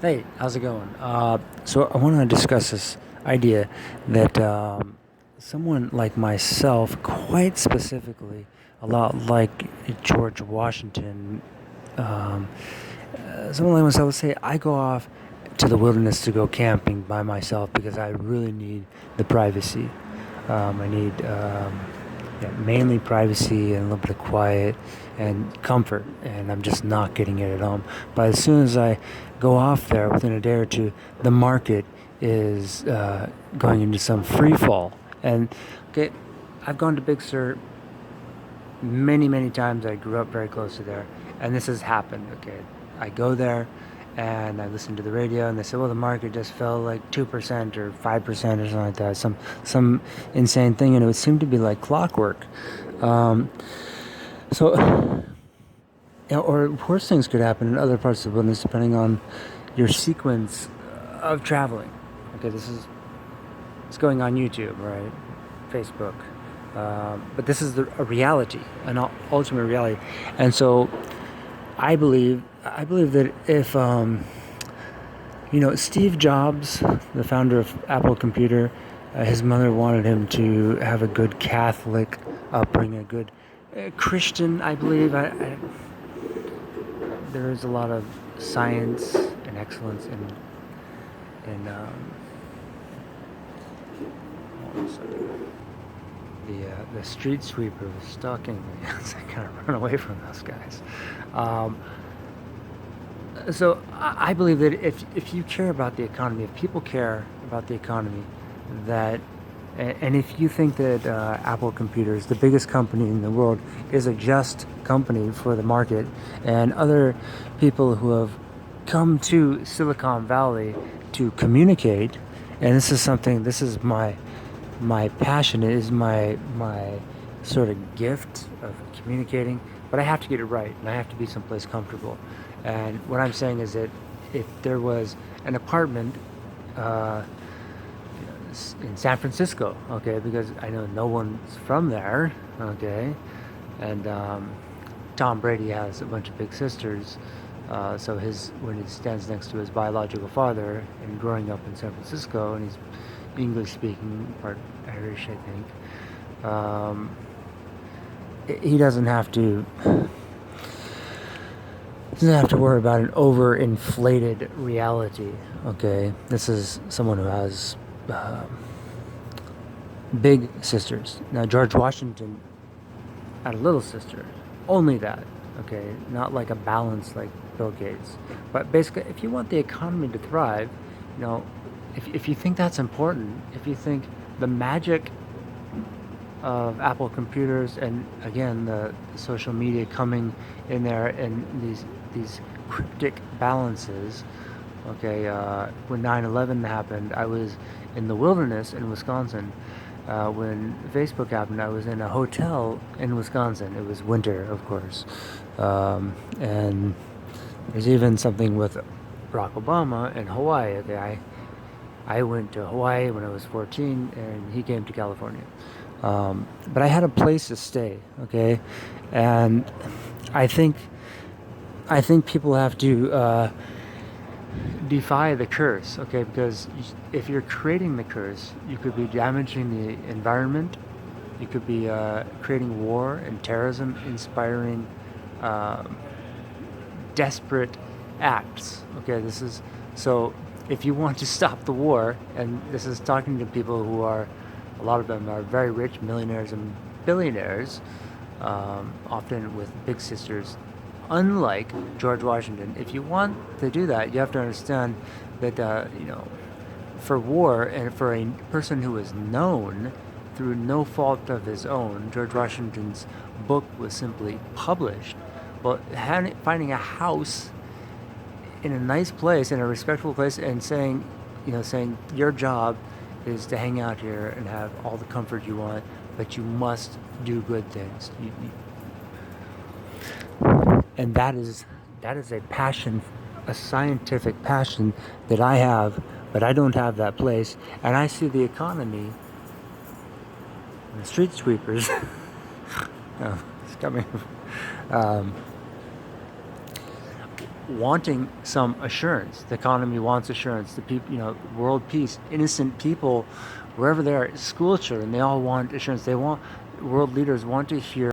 Hey, how's it going? So I want to discuss this idea that someone like myself, quite specifically, a lot like George Washington, um, someone like myself would say, I go off to the wilderness to go camping by myself because I really need the privacy. I need yeah, mainly privacy and a little bit of quiet and comfort, and I'm just not getting it at home. But as soon as I go off there, within a day or two, the market is going into some free fall. And okay, I've gone to Big Sur many, many times. I grew up very close to there, and this has happened. Okay, I go there and I listen to the radio, and they say, "Well, the market just fell like 2% or 5% or something like that, some insane thing," and it would seem to be like clockwork. Um, so, or worse things could happen in other parts of the wilderness depending on your sequence of traveling. Okay, this is it's going on YouTube, right? Facebook. But this is a reality, an ultimate reality, and so I believe that if Steve Jobs, the founder of Apple Computer, his mother wanted him to have a good Catholic upbringing, a good Christian, I believe. There is a lot of science and excellence in hold on a second. The street sweeper was stalking me. So I kind of run away from those guys. Um, so I believe that if you care about the economy, if people care about the economy, that and if you think that Apple Computers, the biggest company in the world, is a just company for the market, and other people who have come to Silicon Valley to communicate, and this is my passion, it is my sort of gift of communicating, but I have to get it right, and I have to be someplace comfortable. And what I'm saying is that if there was an apartment uh, in San Francisco, okay, because I know no one's from there, okay, and Tom Brady has a bunch of big sisters, so his when he stands next to his biological father and growing up in San Francisco, and he's English speaking, part Irish, I think. He doesn't have to worry about an overinflated reality. Okay, this is someone who has big sisters. Now George Washington had a little sister, only that. Okay, not like a balance like Bill Gates. But basically, if you want the economy to thrive, you know, if you think that's important, if you think the magic of Apple computers and again the social media coming in there and these cryptic balances. Okay, when 9/11 happened, I was in the wilderness in Wisconsin. When Facebook happened, I was in a hotel in Wisconsin. It was winter, of course, and there's even something with Barack Obama in Hawaii. Okay, I went to Hawaii when I was 14, and he came to California. But I had a place to stay, okay, and I think I think people have to defy the curse, okay, because if you're creating the curse, you could be damaging the environment, you could be creating war and terrorism, inspiring uh, desperate acts. Okay, this is so. If you want to stop the war, and this is talking to people who are, a lot of them are very rich, millionaires and billionaires, often with big sisters. Unlike George Washington, if you want to do that, you have to understand that for war and for a person who is known through no fault of his own, George Washington's book was simply published. Well, finding a house in a nice place, in a respectful place, and saying your job is to hang out here and have all the comfort you want, but you must do good things. And that is a passion, a scientific passion that I have, but I don't have that place. And I see the economy, and the street sweepers. It's coming. Um, wanting some assurance. The economy wants assurance. The people, world peace, innocent people, wherever they are, school children, they all want assurance. They want world leaders want to hear